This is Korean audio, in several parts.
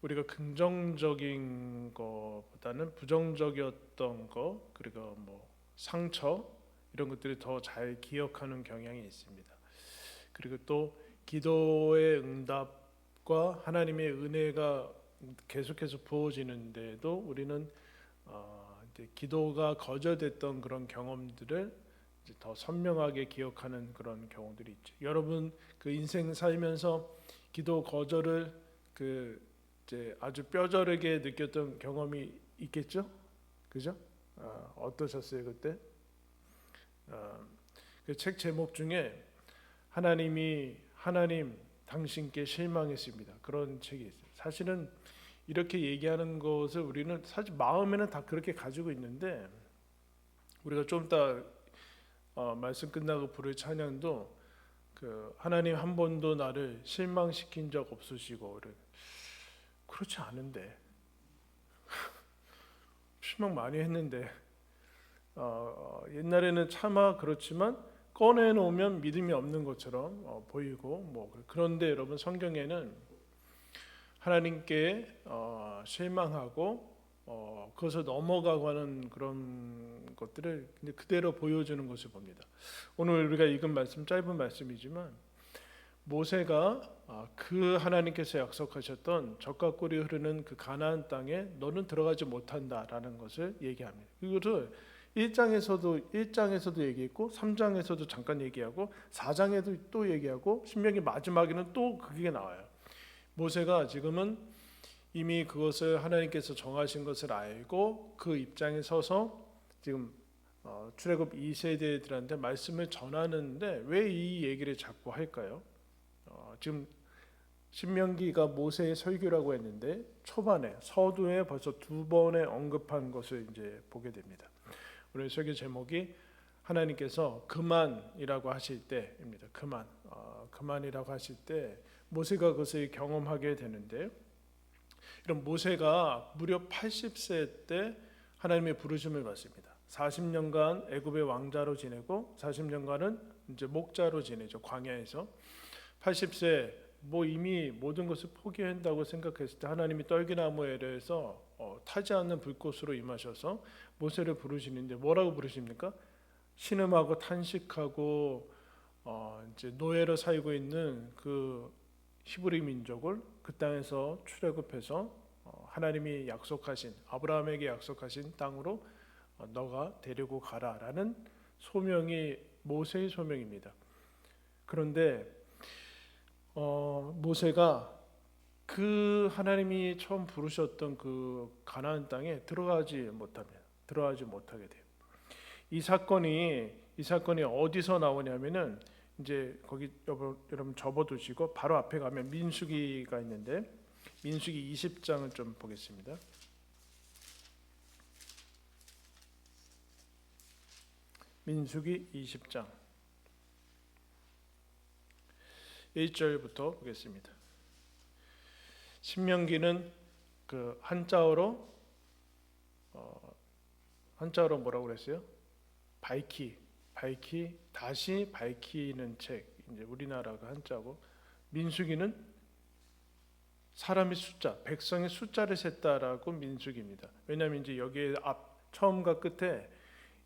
우리가 긍정적인 것보다는 부정적이었던 거, 그리고 뭐 상처 이런 것들이 더 잘 기억하는 경향이 있습니다. 그리고 또 기도의 응답과 하나님의 은혜가 계속해서 부어지는데도 우리는 이제 기도가 거절됐던 그런 경험들을 이제 더 선명하게 기억하는 그런 경우들이 있죠. 여러분 그 인생 살면서 기도 거절을 그 이제 아주 뼈저리게 느꼈던 경험이 있겠죠, 그죠? 어떠셨어요 그때? 그 책 제목 중에 하나님 당신께 실망했습니다. 그런 책이 있어요. 사실은 이렇게 얘기하는 것을 우리는 사실 마음에는 다 그렇게 가지고 있는데 우리가 좀 이따 말씀 끝나고 부를 찬양도 그 하나님 한 번도 나를 실망시킨 적 없으시고 그렇지 않은데 실망 많이 했는데 옛날에는 차마 그렇지만 꺼내놓으면 믿음이 없는 것처럼 보이고 뭐 그런데 여러분 성경에는 하나님께 실망하고 그것을 넘어가고 하는 그런 것들을 그대로 보여주는 것을 봅니다. 오늘 우리가 읽은 말씀 짧은 말씀이지만 모세가 그 하나님께서 약속하셨던 젖과 꿀이 흐르는 그 가나안 땅에 너는 들어가지 못한다라는 것을 얘기합니다. 이것을 1장에서도 얘기했고 3장에서도 잠깐 얘기하고 4장에도 또 얘기하고 신명기 마지막에는 또 그게 나와요. 모세가 지금은 이미 그것을 하나님께서 정하신 것을 알고 그 입장에 서서 지금 출애굽 2세대들한테 말씀을 전하는데 왜 이 얘기를 자꾸 할까요? 지금 신명기가 모세의 설교라고 했는데 초반에 서두에 벌써 두 번에 언급한 것을 이제 보게 됩니다. 오늘 설교 제목이 하나님께서 그만이라고 하실 때입니다. 그만이라고 하실 때 모세가 그것을 경험하게 되는데, 이런 모세가 무려 80세 때 하나님의 부르심을 받습니다. 40년간 애굽의 왕자로 지내고 40년간은 이제 목자로 지내죠. 광야에서 80세 뭐 이미 모든 것을 포기한다고 생각했을 때 하나님이 떨기나무 아래에서 타지 않는 불꽃으로 임하셔서 모세를 부르시는데 뭐라고 부르십니까? 신음하고 탄식하고 이제 노예로 살고 있는 그 히브리 민족을 그 땅에서 출애굽해서 하나님이 약속하신 아브라함에게 약속하신 땅으로 너가 데리고 가라라는 소명이 모세의 소명입니다. 그런데 모세가 그 하나님이 처음 부르셨던 그 가나안 땅에 들어가지 못하게 돼요. 이 사건이 어디서 나오냐면은 이제 거기 여러분 접어두시고 바로 앞에 가면 민수기가 있는데 민수기 20장을 좀 보겠습니다. 민수기 20장 1절부터 보겠습니다. 신명기는 그 한자어로 뭐라고 그랬어요? 다시 밝히는 책. 이제 우리나라가 한자고, 민수기는 사람의 숫자, 백성의 숫자를 셌다라고 민수기입니다. 왜냐하면 이제 여기에 처음과 끝에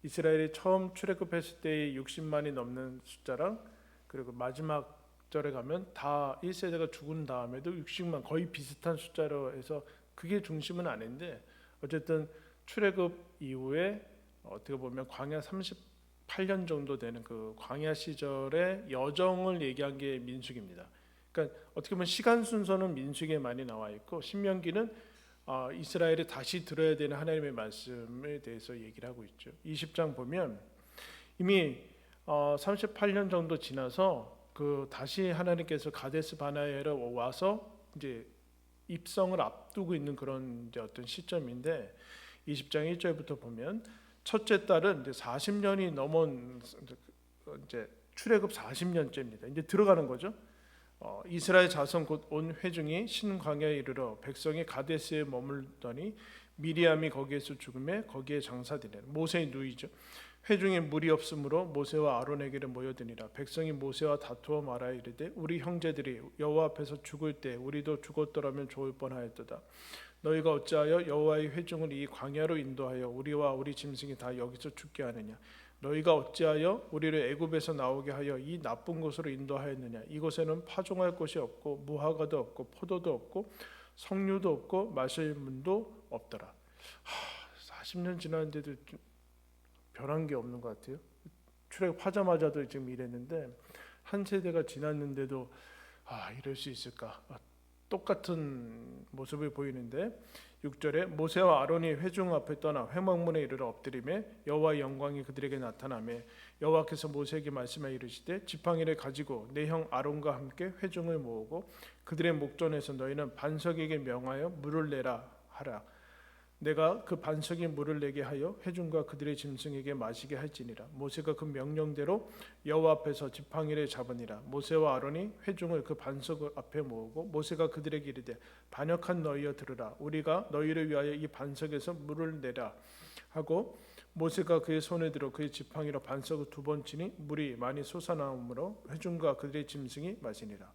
이스라엘이 처음 출애굽했을 때의 60만이 넘는 숫자랑 그리고 마지막 절에 가면 다 1세대가 죽은 다음에도 60만 거의 비슷한 숫자로 해서 그게 중심은 아닌데 어쨌든 출애굽 이후에 어떻게 보면 광야 38년 정도 되는 그 광야 시절의 여정을 얘기한 게 민수기입니다. 그러니까 어떻게 보면 시간 순서는 민수기에 많이 나와 있고 신명기는 이스라엘이 다시 들어야 되는 하나님의 말씀에 대해서 얘기를 하고 있죠. 20장 보면 이미 38년 정도 지나서 그 다시 하나님께서 가데스 바네아에 와서 이제 입성을 앞두고 있는 그런 이제 어떤 시점인데 20장 1절부터 보면 첫째 딸은 이제 40년이 넘은 이제 출애굽 40년째입니다. 이제 들어가는 거죠. 이스라엘 자손 곧 온 회중이 신광야에 이르러 백성이 가데스에 머물더니 미리암이 거기에서 죽음에 거기에 장사되는 모세의 누이죠. 회중에 물이 없으므로 모세와 아론에게로 모여드니라. 백성이 모세와 다투어 말하여 이르되 우리 형제들이 여호와 앞에서 죽을 때 우리도 죽었더라면 좋을 뻔하였도다. 너희가 어찌하여 여호와의 회중을 이 광야로 인도하여 우리와 우리 짐승이 다 여기서 죽게 하느냐. 너희가 어찌하여 우리를 애굽에서 나오게 하여 이 나쁜 곳으로 인도하였느냐. 이곳에는 파종할 곳이 없고 무화과도 없고 포도도 없고 석류도 없고 마실 문도 없더라. 40년 지났는데도 변한 게 없는 것 같아요. 출애굽하자마자도 지금 이랬는데 한 세대가 지났는데도 이럴 수 있을까? 똑같은 모습을 보이는데 6절에 모세와 아론이 회중 앞에 떠나 회막문에 이르러 엎드리매 여호와의 영광이 그들에게 나타나매 여호와께서 모세에게 말씀하여 이르시되 지팡이를 가지고 내 형 아론과 함께 회중을 모으고 그들의 목전에서 너희는 반석에게 명하여 물을 내라 하라. 내가 그 반석에 물을 내게 하여 회중과 그들의 짐승에게 마시게 할지니라. 모세가 그 명령대로 여호와 앞에서 지팡이를 잡으니라. 모세와 아론이 회중을 그 반석 앞에 모으고 모세가 그들에게 이르되 반역한 너희여 들으라. 우리가 너희를 위하여 이 반석에서 물을 내라 하고 모세가 그의 손에 들어 그의 지팡이로 반석을 2번 치니 물이 많이 솟아나오므로 회중과 그들의 짐승이 마시니라.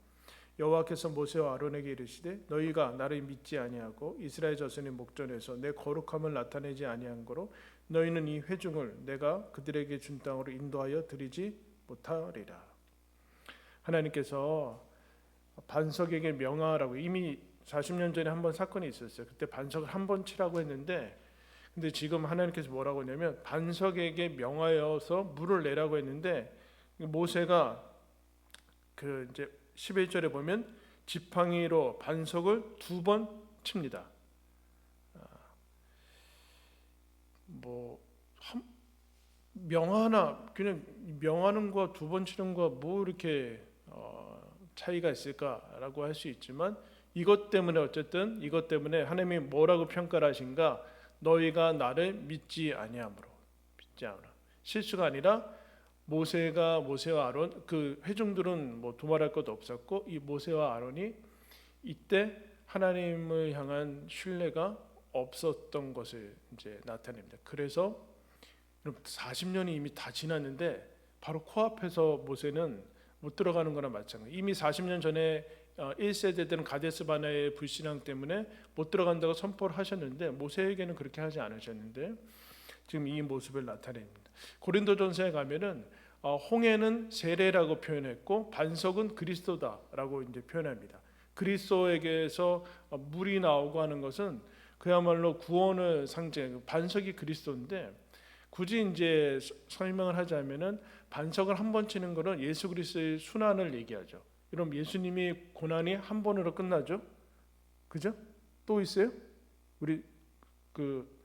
여호와께서 모세와 아론에게 이르시되 너희가 나를 믿지 아니하고 이스라엘 자손의 목전에서 내 거룩함을 나타내지 아니한 거로 너희는 이 회중을 내가 그들에게 준 땅으로 인도하여 드리지 못하리라. 하나님께서 반석에게 명하라고 이미 40년 전에 한번 사건이 있었어요. 그때 반석을 한 번 치라고 했는데 근데 지금 하나님께서 뭐라고 했냐면 반석에게 명하여서 물을 내라고 했는데 모세가 그 이제 11절에 보면 지팡이로 반석을 2번 칩니다. 명하나 그냥 명하는 거 2번 치는 거 뭐 이렇게 차이가 있을까라고 할 수 있지만 이것 때문에 어쨌든 이것 때문에 하나님이 뭐라고 평가를 하신가? 너희가 나를 믿지 아니함으로 실수가 아니라 모세와 아론 그 회중들은 뭐 두말할 것도 없었고 이 모세와 아론이 이때 하나님을 향한 신뢰가 없었던 것을 이제 나타냅니다. 그래서 40년이 이미 다 지났는데 바로 코앞에서 모세는 못 들어가는 거나 마찬가지. 이미 40년 전에 1세대들은 가데스 바네의 불신앙 때문에 못 들어간다고 선포를 하셨는데 모세에게는 그렇게 하지 않으셨는데 지금 이 모습을 나타냅니다. 고린도전서에 가면은 홍해는 세례라고 표현했고 반석은 그리스도다라고 이제 표현합니다. 그리스도에게서 물이 나오고 하는 것은 그야말로 구원을 상징. 반석이 그리스도인데 굳이 이제 설명을 하자면은 반석을 한 번 치는 것은 예수 그리스도의 순환을 얘기하죠. 그럼 예수님이 고난이 한 번으로 끝나죠? 그죠? 또 있어요? 우리 그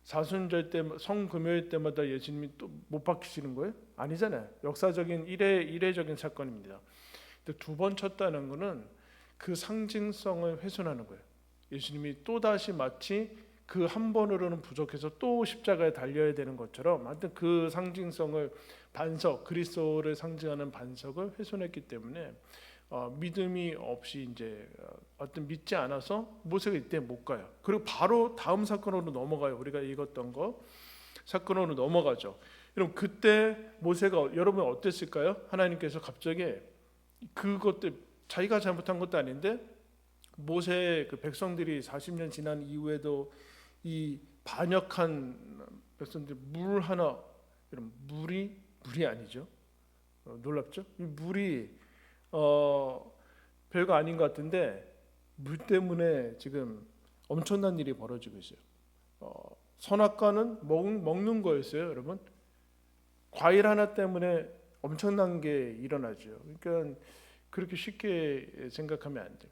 사순절 때 성금요일 때마다 예수님이 또 못 박히시는 거예요? 아니잖아요. 역사적인 이례적인 사건입니다. 2번 쳤다는 것은 그 상징성을 훼손하는 거예요. 예수님이 또 다시 마치 그 한 번으로는 부족해서 또 십자가에 달려야 되는 것처럼, 하여튼 그 상징성을 반석 그리스도를 상징하는 반석을 훼손했기 때문에 믿음이 없이 이제 어떤 믿지 않아서 모세가 이때 못 가요. 그리고 바로 다음 사건으로 넘어가요. 우리가 읽었던 거 사건으로 넘어가죠. 여러분 그때 모세가 여러분 어땠을까요? 하나님께서 갑자기 그것들 자기가 잘못한 것도 아닌데 모세 그 백성들이 40년 지난 이후에도 이 반역한 백성들 물 하나, 여러분 물이 아니죠. 놀랍죠? 이 물이 별거 아닌 것 같은데 물 때문에 지금 엄청난 일이 벌어지고 있어요. 선악과는 먹는 거였어요, 여러분. 과일 하나 때문에 엄청난 게 일어나죠. 그러니까 그렇게 쉽게 생각하면 안 돼요.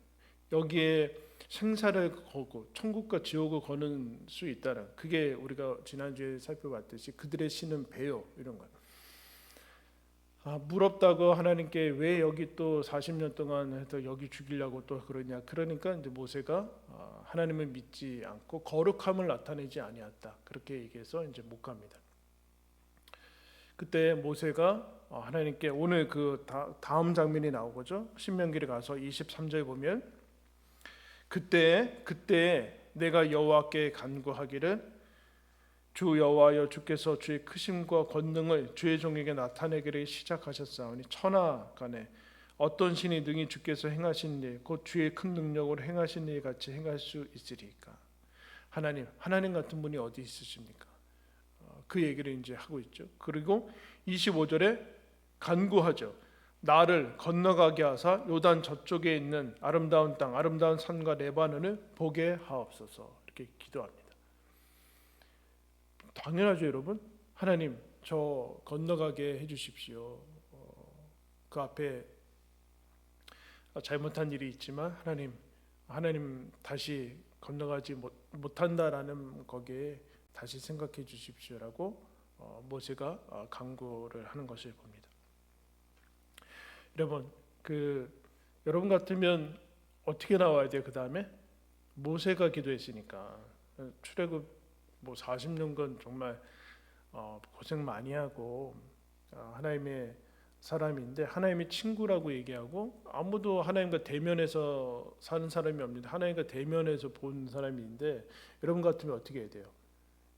여기에 생사를 거고 천국과 지옥을 거는 수 있다는, 그게 우리가 지난주에 살펴봤듯이 그들의 신은 배요, 이런 거예요. 물 없다고 하나님께 왜 여기 또 40년 동안 해서 여기 죽이려고 또 그러냐. 그러니까 이제 모세가 하나님을 믿지 않고 거룩함을 나타내지 아니었다, 그렇게 얘기해서 이제 못 갑니다. 그때 모세가 하나님께 오늘 그 다음 장면이 나오고죠. 신명기를 가서 23절 보면 그때 내가 여호와께 간구하기를 주 여호와여 주께서 주의 크심과 권능을 주의 종에게 나타내기를 시작하셨사오니 천하간에 어떤 신이 능히 주께서 행하신 일 곧 주의 큰 능력으로 행하신 일 같이 행할 수 있으리까. 하나님 같은 분이 어디 있으십니까? 그 얘기를 이제 하고 있죠. 그리고 25절에 간구하죠. 나를 건너가게 하사 요단 저쪽에 있는 아름다운 땅, 아름다운 산과 레바논을 보게 하옵소서. 이렇게 기도합니다. 당연하죠, 여러분. 하나님, 저 건너가게 해주십시오. 그 앞에 잘못한 일이 있지만 하나님 다시 건너가지 못한다라는 거기에 다시 생각해 주십시오라고 모세가 간구를 하는 것을 봅니다. 여러분, 여러분 같으면 어떻게 나와야 돼요? 그 다음에 모세가 기도했으니까 출애굽 40년간 정말 고생 많이 하고 하나님의 사람인데 하나님의 친구라고 얘기하고 아무도 하나님과 대면해서 사는 사람이 없는데 하나님과 대면해서 본 사람인데 여러분 같으면 어떻게 해야 돼요?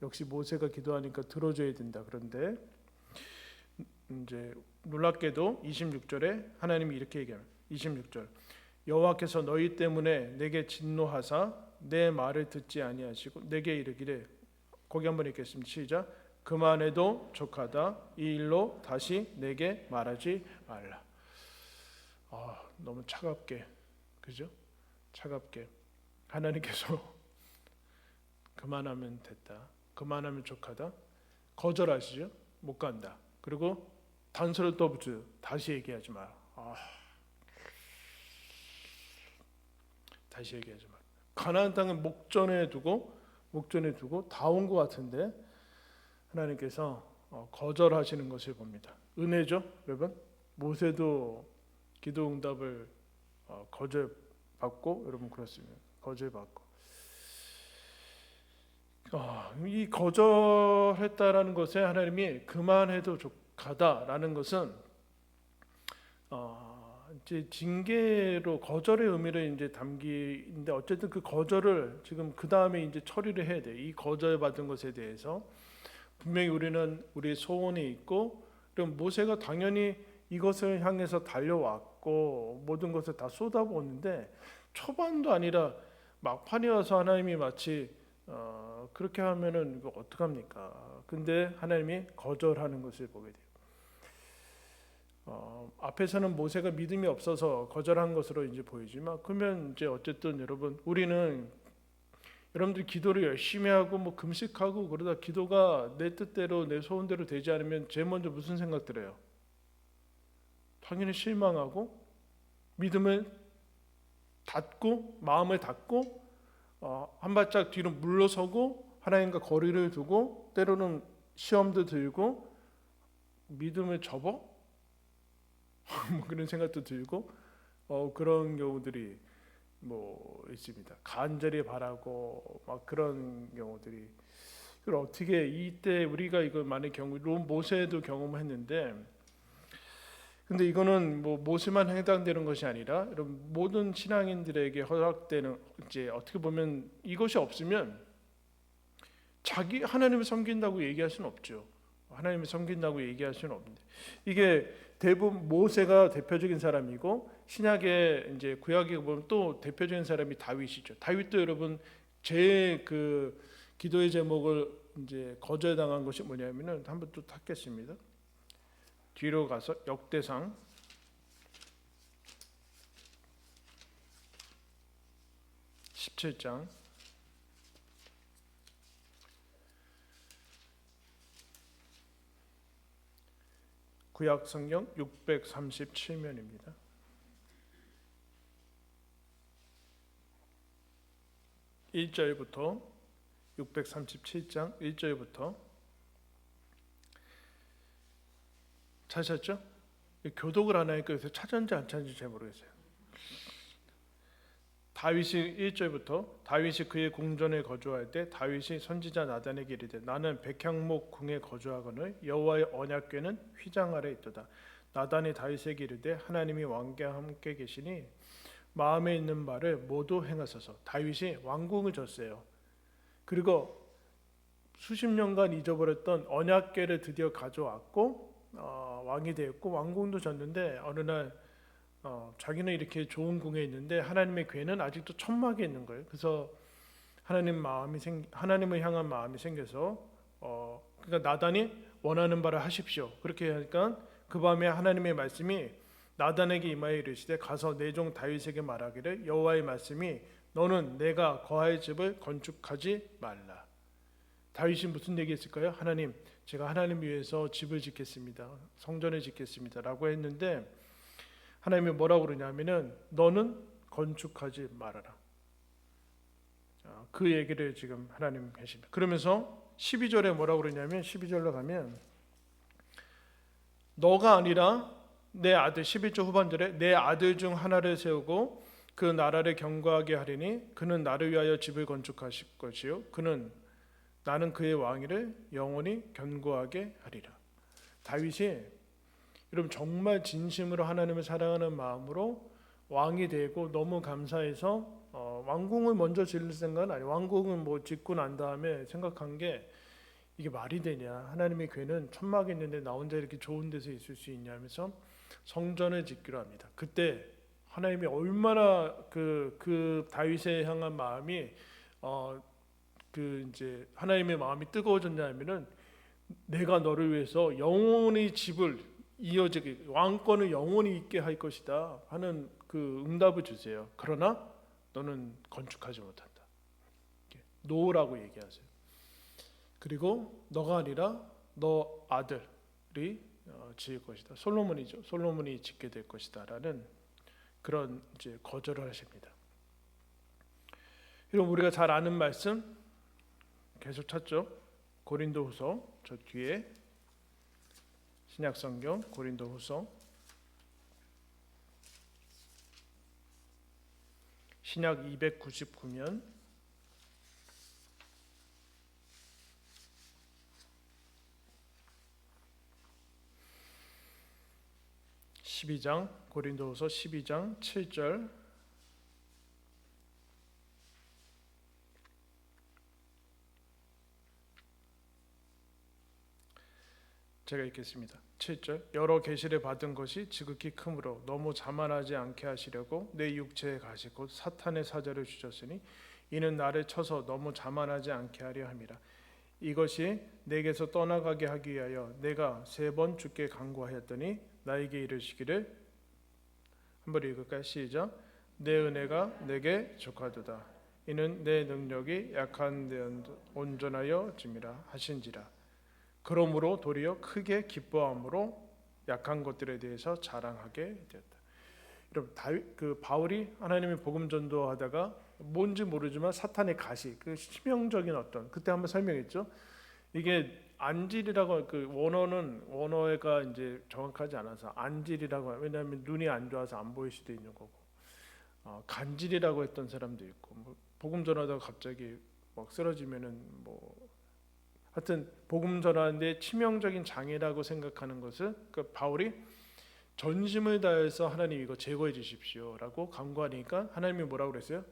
역시 모세가 기도하니까 들어줘야 된다. 그런데 이제 놀랍게도 26절에 하나님이 이렇게 얘기합니다. 26절 여호와께서 너희 때문에 내게 진노하사 내 말을 듣지 아니하시고 내게 이르기를 거기 한번 읽겠습니다. 시작. 그만해도 족하다. 이 일로 다시 내게 말하지 말라. 너무 차갑게, 그죠? 차갑게 하나님께서 그만하면 됐다. 그만하면 족하다. 거절하시죠? 못 간다. 그리고 단서를 또 붙여요. 다시 얘기하지 마라. 다시 얘기하지 마라. 가나안 땅은 목전에 두고 다 온 것 같은데 하나님께서 거절하시는 것을 봅니다. 은혜죠, 여러분. 모세도 기도 응답을 거절받고 여러분 그렇습니다. 거절받고 이 거절했다라는 것에 하나님이 그만해도 족하다라는 것은 이제 징계로 거절의 의미를 이제 담기는데 어쨌든 그 거절을 지금 그 다음에 이제 처리를 해야 돼. 이 거절받은 것에 대해서 분명히 우리는 우리의 소원이 있고 그럼 모세가 당연히 이것을 향해서 달려왔고 모든 것을 다 쏟아부었는데 초반도 아니라 막판에 와서 하나님이 마치 그렇게 하면은 이거 어떡합니까? 근데 하나님이 거절하는 것을 보게 돼요. 앞에서는 모세가 믿음이 없어서 거절한 것으로 이제 보이지만 그러면 이제 어쨌든 여러분들 기도를 열심히 하고 금식하고 그러다 기도가 내 뜻대로 내 소원대로 되지 않으면 제일 먼저 무슨 생각 들어요? 당연히 실망하고 믿음을 닫고 마음을 닫고 한 발짝 뒤로 물러서고 하나님과 거리를 두고 때로는 시험도 들고 믿음을 접어 그런 생각도 들고 그런 경우들이 있습니다. 간절히 바라고 그런 경우들이 그걸 어떻게 이때 우리가 이걸 만약 모세도 경험했는데 근데 이거는 모세만 해당되는 것이 아니라 여러분 모든 신앙인들에게 허락되는 이제 어떻게 보면 이것이 없으면 자기 하나님을 섬긴다고 얘기할 수는 없죠. 하나님을 섬긴다고 얘기할 수는 없는데 이게 대부분 모세가 대표적인 사람이고 신약에 이제 구약에 보면 또 대표적인 사람이 다윗이죠. 다윗도 여러분 제 기도의 제목을 이제 거절당한 것이 뭐냐면은 한번 또 찾겠습니다. 뒤로 가서 역대상 17장 구약 성경 637면입니다. 1절부터 637장 1절부터 찾으셨죠? 교독을 안 하니까 요새 찾았는지 안 찾았는지 잘 모르겠어요. 다윗이 1절부터 다윗이 그의 궁전에 거주할 때 다윗이 선지자 나단에게 이르되 나는 백향목 궁에 거주하거늘 여호와의 언약궤는 휘장 아래 있도다. 나단이 다윗에게 이르되 하나님이 왕과 함께 계시니 마음에 있는 바를 모두 행하소서. 다윗이 왕궁을 줬어요. 그리고 수십 년간 잊어버렸던 언약궤를 드디어 가져왔고 왕이 되었고 왕궁도 졌는데 어느 날 자기는 이렇게 좋은 궁에 있는데 하나님의 궤는 아직도 천막에 있는 거예요. 그래서 하나님을 향한 마음이 생겨서 그러니까 나단이 원하는 바를 하십시오. 그렇게 하니까 그 밤에 하나님의 말씀이 나단에게 임하여 이르시되 가서 내 종 다윗에게 말하기를 여호와의 말씀이 너는 내가 거할 집을 건축하지 말라. 다윗이 무슨 얘기했을까요? 하나님, 제가 하나님 위해서 집을 짓겠습니다. 성전을 짓겠습니다라고 했는데 하나님이 뭐라고 그러냐면은 너는 건축하지 말아라. 그 얘기를 지금 하나님 하십니다. 그러면서 12절에 뭐라고 그러냐면 12절로 가면 너가 아니라 내 아들 11절 후반절에 내 아들 중 하나를 세우고 그 나라를 경고하게 하리니 그는 나를 위하여 집을 건축하실 것이요 나는 그의 왕위를 영원히 견고하게 하리라. 다윗이 여러분 정말 진심으로 하나님을 사랑하는 마음으로 왕이 되고 너무 감사해서 왕궁을 먼저 지을 생각은 아니에요. 왕궁을 뭐 짓고 난 다음에 생각한 게 이게 말이 되냐. 하나님의 궤는 천막에 있는데 나 혼자 이렇게 좋은 데서 있을 수 있냐 하면서 성전을 짓기로 합니다. 그때 하나님이 얼마나 그 다윗에 향한 마음이 이제 하나님의 마음이 뜨거워졌냐면은 내가 너를 위해서 영원히 집을 이어지게 왕권을 영원히 있게 할 것이다 하는 그 응답을 주세요. 그러나 너는 건축하지 못한다. 노라고 얘기하세요. 그리고 너가 아니라 너 아들이 지을 것이다. 솔로몬이죠. 솔로몬이 짓게 될 것이다라는 그런 이제 거절을 하십니다. 이런 우리가 잘 아는 말씀 계속 찾죠. 고린도후서 저 뒤에 신약성경 고린도후서 신약 299면 12장 고린도후서 12장 7절 제가 읽겠습니다. 7절 여러 계시를 받은 것이 지극히 크므로 너무 자만하지 않게 하시려고 내 육체에 가시고 사탄의 사자를 주셨으니 이는 나를 쳐서 너무 자만하지 않게 하려 함이라. 이것이 내게서 떠나가게 하기 위하여 내가 3번 주께 간구하였더니 나에게 이르시기를 한번 읽을까요? 시작. 내 은혜가 내게 족하도다. 이는 내 능력이 약한 데 온전하여 짐이라 하신지라. 그러므로 도리어 크게 기뻐함으로 약한 것들에 대해서 자랑하게 되었다. 여러분 바울이 하나님의 복음 전도하다가 뭔지 모르지만 사탄의 가시, 그 치명적인 그때 한번 설명했죠. 이게 안질이라고 원어가 이제 정확하지 않아서 안질이라고 왜냐하면 눈이 안 좋아서 안 보일 수도 있는 거고 간질이라고 했던 사람도 있고 복음 전하다가 갑자기 막 쓰러지면은 하여튼 복음 전하는데 치명적인 장애라고 생각하는 것을 바울이 전심을 다해서 하나님 이거 제거해 주십시오라고 간구하니까 하나님이 뭐라고 그랬어요?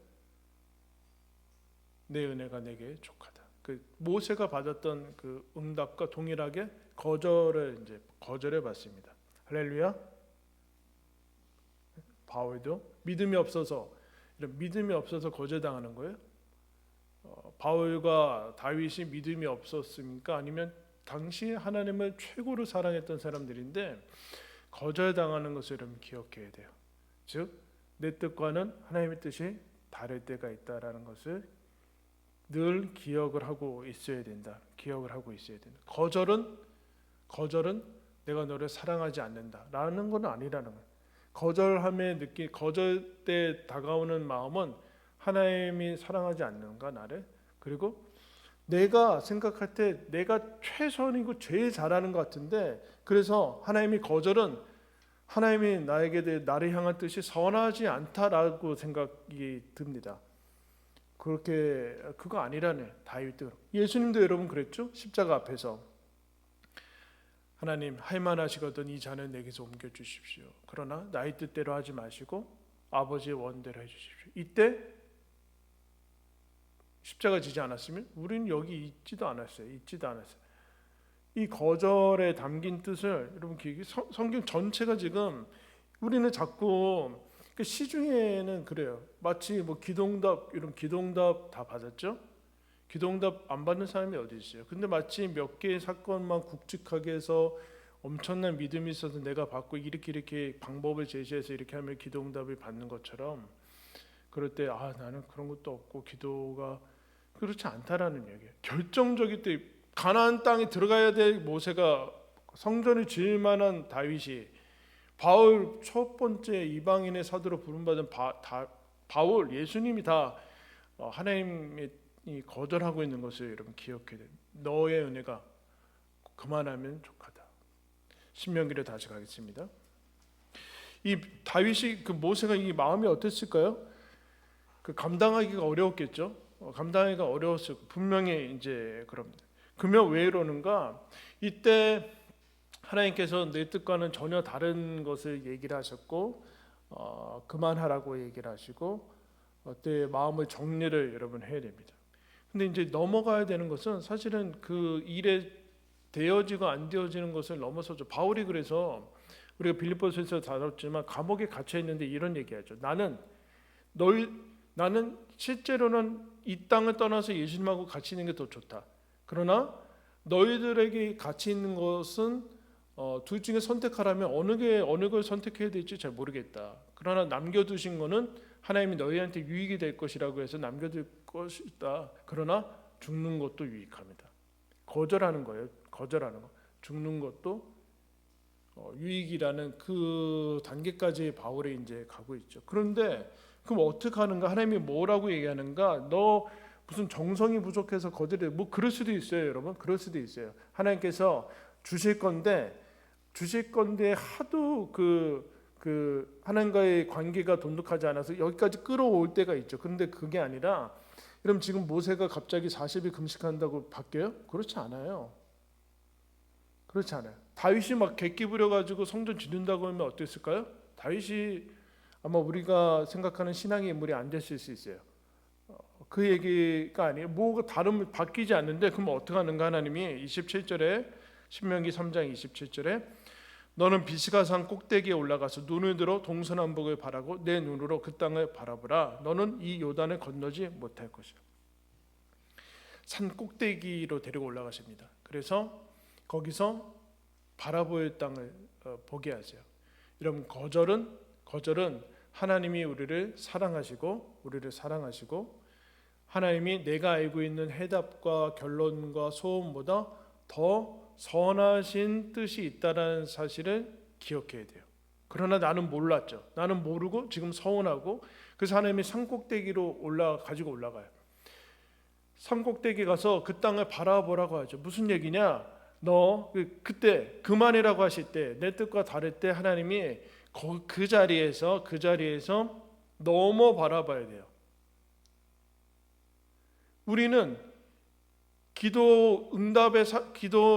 내 은혜가 내게 족하다. 모세가 받았던 그 응답과 동일하게 거절해 받습니다. 할렐루야. 바울도 믿음이 없어서 거절당하는 거예요. 바울과 다윗이 믿음이 없었습니까? 아니면 당시 하나님을 최고로 사랑했던 사람들인데 거절당하는 것을 여러분 기억해야 돼요. 즉 내 뜻과는 하나님의 뜻이 다를 때가 있다라는 것을 늘 기억을 하고 있어야 된다. 거절은 내가 너를 사랑하지 않는다라는 건 아니라는 거예요. 거절 때 다가오는 마음은 하나님이 사랑하지 않는가 나를? 그리고 내가 생각할 때 내가 최선이고 제일 잘하는 것 같은데 그래서 하나님이 나를 향한 뜻이 선하지 않다라고 생각이 듭니다. 그거 아니라네. 다윗도 예수님도 여러분 그랬죠? 십자가 앞에서 하나님 할만하시거든 이 잔을 내게서 옮겨 주십시오. 그러나 나의 뜻대로 하지 마시고 아버지의 원대로 해 주십시오. 이때 십자가 지지 않았으면 우리는 여기 있지도 않았어요. 이 거절에 담긴 뜻을 여러분 성경 전체가 지금 우리는 자꾸 그 시중에는 그래요. 마치 뭐 기도응답 이런 기도응답 다 받았죠? 기도응답 안 받는 사람이 어디 있어요? 근데 마치 몇 개의 사건만 굵직하게 해서 엄청난 믿음이 있어서 내가 받고 이렇게 방법을 제시해서 이렇게 하면 기도응답을 받는 것처럼 그럴 때 나는 그런 것도 없고 기도가 그렇지 않다라는 얘기예요. 결정적일 때 가나안 땅에 들어가야 될 모세가 성전을 지을 만한 다윗이 바울 첫 번째 이방인의 사도로 부름받은 바울 예수님이 다 하나님이 거절하고 있는 것을 여러분 기억해야 돼요. 너의 은혜가 그만하면 족하다. 신명기로 다시 가겠습니다. 이 다윗이 그 모세가 이 마음이 어땠을까요? 그 감당하기가 어려웠겠죠. 감당하기가 어려웠을 분명히 이제 그럽니다. 그러면 왜 이러는가? 이때 하나님께서 내 뜻과는 전혀 다른 것을 얘기를 하셨고 그만하라고 얘기를 하시고 내 마음의 정리를 여러분 해야 됩니다. 근데 이제 넘어가야 되는 것은 사실은 그 일에 되어지고 안 되어지는 것을 넘어서죠. 바울이 그래서 우리가 빌립보서에서 다뤘지만 감옥에 갇혀 있는데 이런 얘기하죠. 나는 실제로는 이 땅을 떠나서 예수님하고 같이 있는 게 더 좋다. 그러나 너희들에게 같이 있는 것은 둘 중에 선택하라면 어느 걸 선택해야 될지 잘 모르겠다. 그러나 남겨두신 거는 하나님이 너희한테 유익이 될 것이라고 해서 남겨둘 것이다. 그러나 죽는 것도 유익합니다. 거절하는 거예요. 거절하는 거. 죽는 것도 유익이라는 그 단계까지 바울이 이제 가고 있죠. 그런데 그럼 어떻게 하는가? 하나님이 뭐라고 얘기하는가? 너 무슨 정성이 부족해서 거절해. 뭐 그럴 수도 있어요, 여러분. 그럴 수도 있어요. 하나님께서 주실 건데 하도 그 하나님과의 관계가 돈독하지 않아서 여기까지 끌어올 때가 있죠. 그런데 그게 아니라 그럼 지금 모세가 갑자기 40일 금식한다고 바뀌어요? 그렇지 않아요. 그렇지 않아요. 다윗이 막 객기 부려가지고 성전 짓는다고 하면 어땠을까요? 다윗이 아마 우리가 생각하는 신앙의 인물이 안 됐을 수 있어요. 그 얘기가 아니에요. 뭐가 다른 바뀌지 않는데 그럼 어떻게 하는가? 하나님이 27절에 신명기 3장 27절에 너는 비스가산 꼭대기에 올라가서 눈을 들어 동서남북을 바라고 내 눈으로 그 땅을 바라보라. 너는 이 요단을 건너지 못할 것이야. 산 꼭대기로 데리고 올라가십니다. 그래서 거기서 바라볼 땅을 보게 하세요. 여러분 거절은 하나님이 우리를 사랑하시고 하나님이 내가 알고 있는 해답과 결론과 소원보다 더 선하신 뜻이 있다는 사실을 기억해야 돼요. 그러나 나는 몰랐죠. 나는 모르고 지금 서운하고 그래서 하나님이 산꼭대기로 가지고 올라가요. 산꼭대기 가서 그 땅을 바라보라고 하죠. 무슨 얘기냐? 너 그때 그만이라고 하실 때 내 뜻과 다를 때 하나님이 그 자리에서 넘어 바라봐야 돼요. 우리는 기도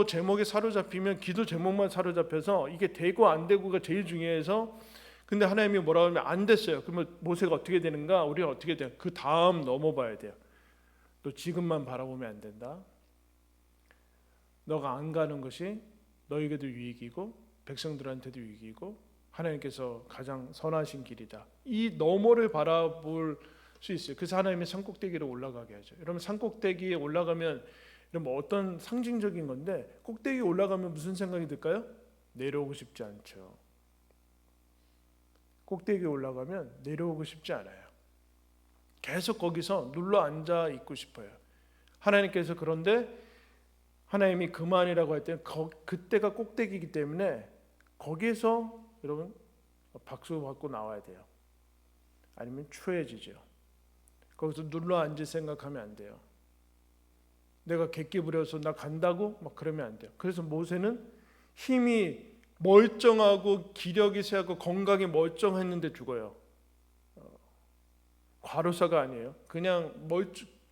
제목에 사로잡히면 기도 제목만 사로잡혀서 이게 되고 안 되고가 제일 중요해서 근데 하나님이 뭐라고 하면 안 됐어요. 그러면 모세가 어떻게 되는가? 우리가 어떻게 돼요? 그 다음 넘어봐야 돼요. 너 지금만 바라보면 안 된다. 너가 안 가는 것이 너에게도 유익이고 백성들한테도 유익이고 하나님께서 가장 선하신 길이다. 이 너머를 바라볼 수 있어요. 그래서 하나님의 산꼭대기로 올라가게 하죠. 여러분 산꼭대기에 올라가면 여러분 어떤 상징적인 건데 꼭대기에 올라가면 무슨 생각이 들까요? 내려오고 싶지 않죠. 꼭대기에 올라가면 내려오고 싶지 않아요. 계속 거기서 눌러 앉아 있고 싶어요. 하나님께서 그런데 하나님이 그만이라고 할 때 그때가 꼭대기이기 때문에 거기에서 여러분 박수 받고 나와야 돼요. 아니면 추해지죠. 거기서 눌러 앉을 생각하면 안 돼요. 내가 객기 부려서 나 간다고 막 그러면 안 돼요. 그래서 모세는 힘이 멀쩡하고 기력이 세하고 건강이 멀쩡했는데 죽어요. 과로사가 아니에요. 그냥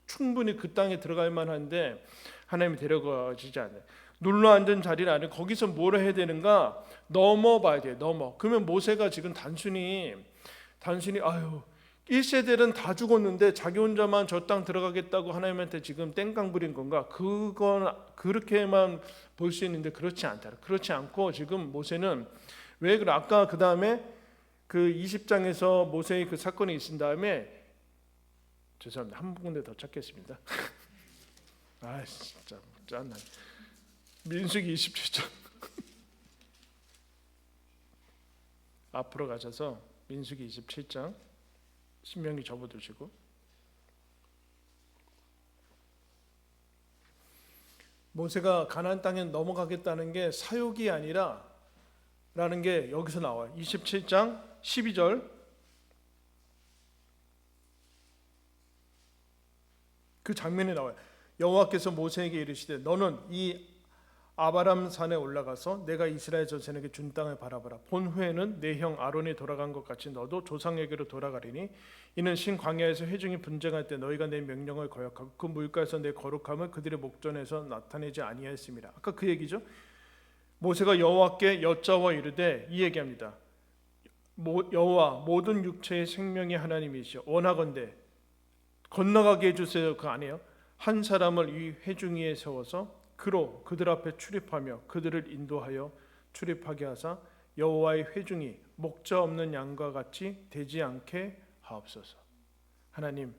충분히 그 땅에 들어갈 만한데 하나님이 데려가시지 않아요. 눌러 앉은 자리를 안에 거기서 뭘 해야 되는가? 넘어봐야 돼요. 그러면 모세가 지금 단순히 1세대는 다 죽었는데 자기 혼자만 저 땅 들어가겠다고 하나님한테 지금 땡깡 부린 건가? 그건 그렇게만 볼 수 있는데 그렇지 않다. 그렇지 않고 지금 모세는 왜 그래? 아까 그 다음에 그 20장에서 모세의 그 사건이 있은 다음에 죄송합니다. 한 군데 더 찾겠습니다. 아 진짜 짠나. 민수기 27장 앞으로 가셔서 민수기 27장 신명기 접어두시고 모세가 가나안 땅에 넘어가겠다는 게 사욕이 아니라 라는 게 여기서 나와요. 27장 12절 그 장면이 나와요. 여호와께서 모세에게 이르시되 너는 이 아바람 산에 올라가서 내가 이스라엘 전생에게 준 땅을 바라보라. 본 후에는 내 형 아론이 돌아간 것 같이 너도 조상에게로 돌아가리니 이는 신 광야에서 회중이 분쟁할 때 너희가 내 명령을 거역하고 그 물가에서 내 거룩함을 그들의 목전에서 나타내지 아니하였음이라. 아까 그 얘기죠. 모세가 여호와께 여짜와 이르되 이 얘기합니다. 여호와 모든 육체의 생명의 하나님이시여 원하건대 건너가게 해주세요. 그거 아니에요. 한 사람을 이 회중 위에 세워서 그로 그들 앞에 출입하며 그들을 인도하여 출입하게 하사 여호와의 회중이 목자 없는 양과 같이 되지 않게 하옵소서. 하나님,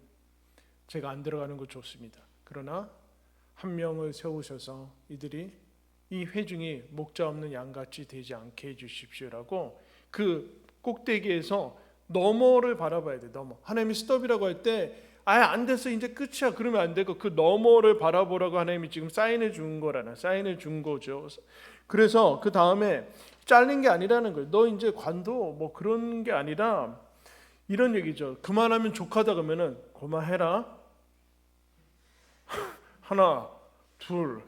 제가 안 들어가는 거 좋습니다. 그러나 한 명을 세우셔서 이들이 이 회중이 목자 없는 양같이 되지 않게 해주십시오라고 그 꼭대기에서 너머를 바라봐야 돼. 너머. 하나님이 스톱이라고 할 때 아예 안 됐어 이제 끝이야 그러면 안 되고 그 너머를 바라보라고 하나님이 지금 사인해 준 거라나 사인해 준 거죠. 그래서 그 다음에 잘린 게 아니라는 거예요. 너 이제 관도 뭐 그런 게 아니라 이런 얘기죠. 그만하면 족하다 그러면은 그만해라. 하나 둘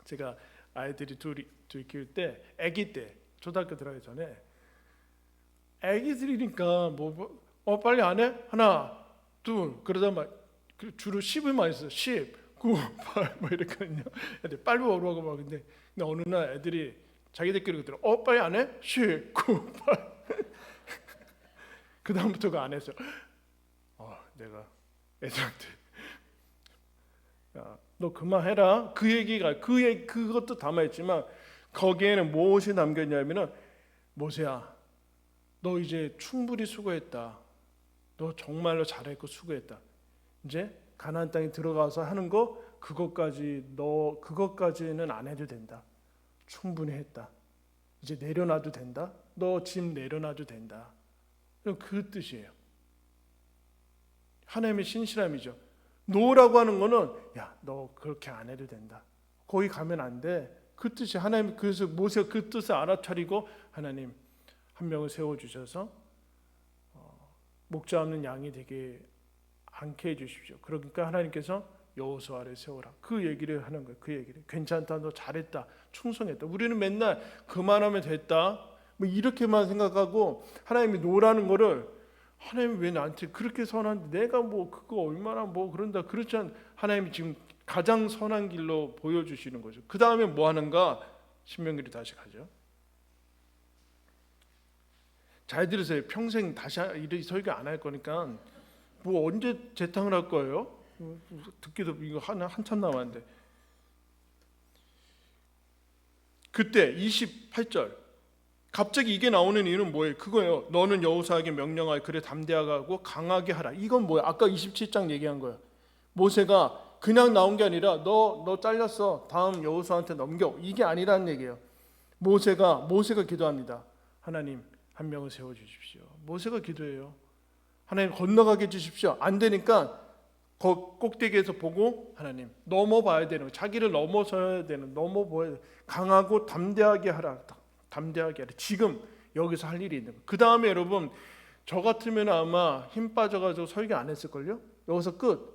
제가 아이들이 둘 키울 때 아기 때 초등학교 들어가기 전에 애기들이니까 빨리 안 해? 하나, 둘 그러다 막 주로 10을 많이 써요. 10, 9, 8 뭐 이렇거든요. 애들 빨리 오라고 막 근데 어느 날 애들이 자기들끼리 그러더라고. 빨리 안 해? 10, 9, 8 그 다음부터가 안 했어요. 내가 애들한테 야, 너 그만해라. 그 얘기가 그것도 담아있지만 거기에는 무엇이 남겼냐면은 모세야. 너 이제 충분히 수고했다. 너 정말로 잘했고 수고했다. 이제 가나안 땅에 들어가서 하는 거 그것까지는 안 해도 된다. 충분히 했다. 이제 내려놔도 된다. 너 짐 내려놔도 된다. 그 뜻이에요. 하나님의 신실함이죠. 노라고 하는 거는 야, 너 그렇게 안 해도 된다. 거기 가면 안 돼. 그 뜻이 하나님 그래서 모세가 그 뜻을 알아차리고 하나님 한 명을 세워주셔서 목자 없는 양이 되게 않게 해주십시오. 그러니까 하나님께서 여호수아를 세워라. 그 얘기를 하는 거예요. 그 얘기를 괜찮다, 너 잘했다, 충성했다. 우리는 맨날 그만하면 됐다, 뭐 이렇게만 생각하고 하나님이 노라는 거를 하나님이 왜 나한테 그렇게 선한데 내가 뭐 그거 얼마나 뭐 그런다 그렇지 않. 하나님이 지금 가장 선한 길로 보여주시는 거죠. 그 다음에 뭐 하는가? 신명기로 다시 가죠. 잘 들으세요. 평생 다시 이렇게 설교 안 할 거니까 뭐 언제 재탕을 할 거예요? 듣기도 이거 한참 남았는데. 그때 28절 갑자기 이게 나오는 이유는 뭐예요? 그거예요. 너는 여호수아에게 명령하여 그를 담대하고 강하게 하라. 이건 뭐야? 아까 27장 얘기한 거예요. 모세가 그냥 나온 게 아니라 너 잘렸어. 다음 여호수아한테 넘겨. 이게 아니라는 얘기예요. 모세가 기도합니다. 하나님 한 명을 세워주십시오. 모세가 기도해요. 하나님 건너가게 해주십시오. 안 되니까 꼭대기에서 보고 하나님 넘어봐야 되는, 자기를 넘어서야 되는, 넘어봐야 강하고 담대하게 하라. 담대하게 하라. 지금 여기서 할 일이 있는 거예요. 그 다음에 여러분 저 같으면 아마 힘 빠져가지고 설교 안 했을걸요. 여기서 끝.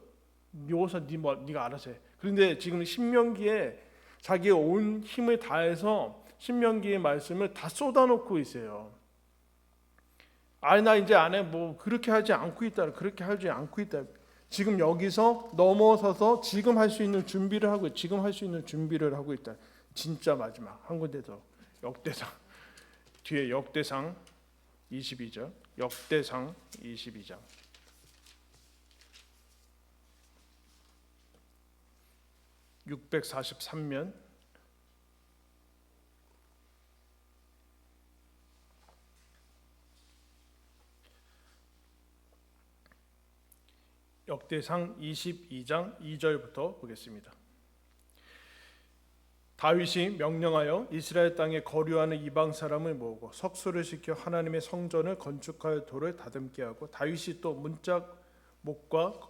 여기서 네가 알아서 해. 그런데 지금 신명기에 자기의 온 힘을 다해서 신명기의 말씀을 다 쏟아놓고 있어요. 아니 나 이제 안 해. 뭐 그렇게 하지 않고 있다. 그렇게 하지 않고 있다. 지금 여기서 넘어서서 지금 할 수 있는 준비를 하고 지금 할 수 있는 준비를 하고 있다. 진짜 마지막 한 군데 더 역대상 뒤에 역대상 22절, 역대상 22장. (643면) 역대상 22장 2절부터 보겠습니다. 다윗이 명령하여 이스라엘 땅에 거류하는 이방 사람을 모으고 석수를 시켜 하나님의 성전을 건축하여 돌을 다듬게 하고, 다윗이 또 문짝목과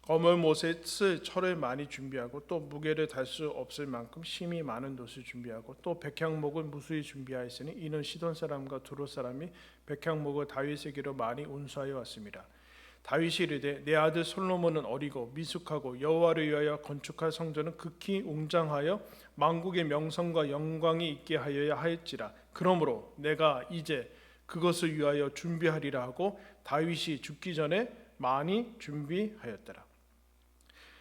거물못에 쓸 철을 많이 준비하고, 또 무게를 달 수 없을 만큼 심이 많은 돛을 준비하고, 또 백향목을 무수히 준비하였으니 이는 시돈 사람과 두로 사람이 백향목을 다윗에게로 많이 운수하여 왔습니다. 다윗이 이르되 내 아들 솔로몬은 어리고 미숙하고 여호와를 위하여 건축할 성전은 극히 웅장하여 만국의 명성과 영광이 있게 하여야 하였지라. 그러므로 내가 이제 그것을 위하여 준비하리라 하고 다윗이 죽기 전에 많이 준비하였더라.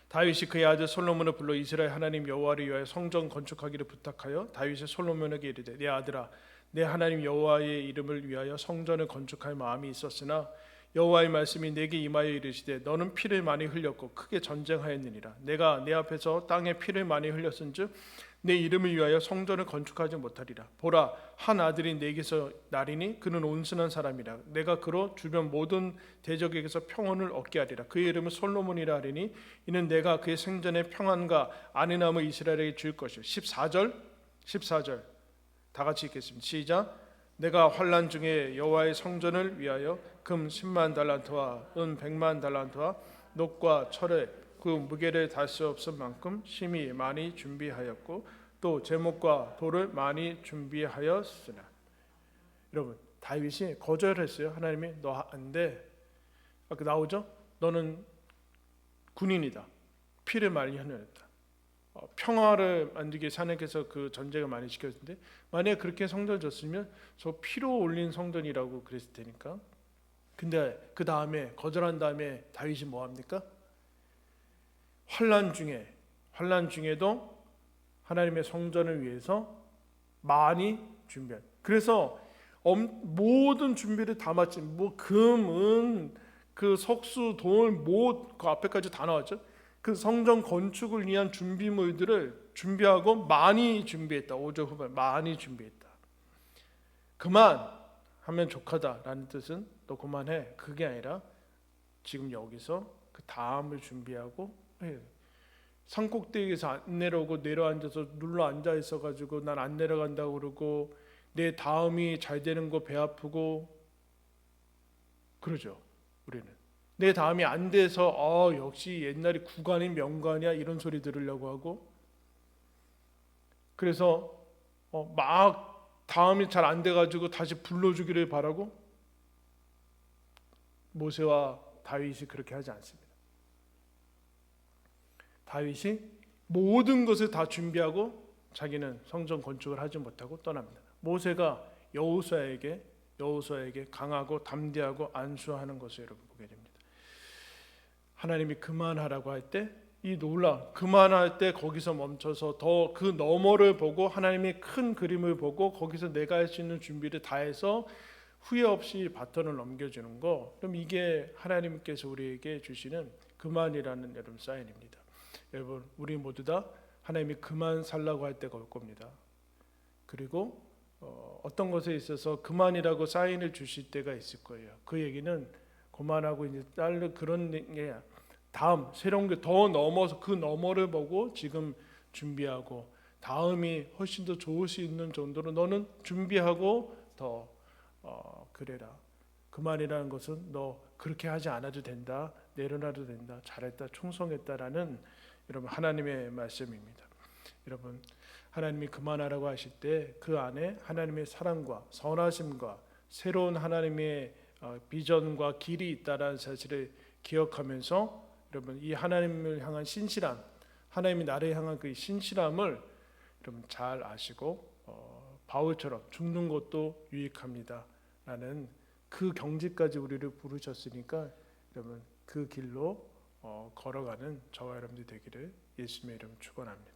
다윗이 그의 아들 솔로몬을 불러 이스라엘 하나님 여호와를 위하여 성전 건축하기를 부탁하여 다윗이 솔로몬에게 이르되 내 아들아, 내 하나님 여호와의 이름을 위하여 성전을 건축할 마음이 있었으나 여호와의 말씀이 내게 임하여 이르시되 너는 피를 많이 흘렸고 크게 전쟁하였느니라. 내가 내 앞에서 땅에 피를 많이 흘렸은즉 내 이름을 위하여 성전을 건축하지 못하리라. 보라, 한 아들이 내게서 나리니 그는 온순한 사람이라. 내가 그로 주변 모든 대적에게서 평온을 얻게 하리라. 그의 이름은 솔로몬이라 하리니 이는 내가 그의 생전에 평안과 안위함을 이스라엘에게 줄 것이요. 14절 다 같이 읽겠습니다. 시작. 내가 환난 중에 여호와의 성전을 위하여 금 10만 달란트와 은 100만 달란트와 녹과 철을 그 무게를 달 수 없을 만큼 심히 많이 준비하였고 또 제목과 돌을 많이 준비하였으나. 여러분, 다윗이 거절했어요. 하나님이 너 안 돼. 아까 나오죠? 너는 군인이다. 피를 많이 흘렸다. 평화를 만들기 위해 하나님께서 그 전쟁을 많이 시켰는데 만약에 그렇게 성전을 졌으면 저 피로 올린 성전이라고 그랬을 테니까. 근데 그 다음에 거절한 다음에 다윗이 뭐 합니까? 환난 중에도 하나님의 성전을 위해서 많이 준비한. 그래서 모든 준비를 다 마친 뭐 금, 은, 그 석수, 돌, 못 그 앞에까지 다 나왔죠. 그 성전 건축을 위한 준비물들을 준비하고 많이 준비했다. 5절 후반 많이 준비했다. 그만하면 족하다라는 뜻은 너 그만해 그게 아니라 지금 여기서 그 다음을 준비하고 산꼭대기에서 안 내려오고 내려앉아서 눌러 앉아 있어가지고 난 안 내려간다고 그러고 내 다음이 잘 되는 거 배 아프고 그러죠. 우리는 내 다음이 안 돼서 역시 옛날에 구간이 명관이야 이런 소리 들으려고 하고 그래서 막 다음이 잘 안 돼가지고 다시 불러주기를 바라고. 모세와 다윗이 그렇게 하지 않습니다. 다윗이 모든 것을 다 준비하고 자기는 성전 건축을 하지 못하고 떠납니다. 모세가 여호수아에게 강하고 담대하고 안수하는 것을 여러분 보게 됩니다. 하나님이 그만하라고 할 때 이 그만할 때 거기서 멈춰서 더 그 너머를 보고 하나님의 큰 그림을 보고 거기서 내가 할 수 있는 준비를 다해서 후회 없이 바톤을 넘겨주는 거. 그럼 이게 하나님께서 우리에게 주시는 그만이라는 여러분 사인입니다. 여러분, 우리 모두 다 하나님이 그만 살라고 할 때가 올 겁니다. 그리고 어떤 것에 있어서 그만이라고 사인을 주실 때가 있을 거예요. 그 얘기는 그만하고 이제 딸 그런 게 다음 새로운 게 더 넘어서 그 너머를 보고 지금 준비하고 다음이 훨씬 더 좋을 수 있는 정도로 너는 준비하고 더 그래라. 그만이라는 것은 너 그렇게 하지 않아도 된다. 내려놔도 된다. 잘했다. 충성했다라는 여러분 하나님의 말씀입니다. 여러분, 하나님이 그만하라고 하실 때 그 안에 하나님의 사랑과 선하심과 새로운 하나님의 비전과 길이 있다라는 사실을 기억하면서 여러분 이 하나님을 향한 신실함, 하나님이 나를 향한 그 신실함을 여러분 잘 아시고 바울처럼 죽는 것도 유익합니다 라는 그 경지까지 우리를 부르셨으니까 여러분 그 길로 걸어가는 저와 여러분들 되기를 예수님의 이름 축원합니다.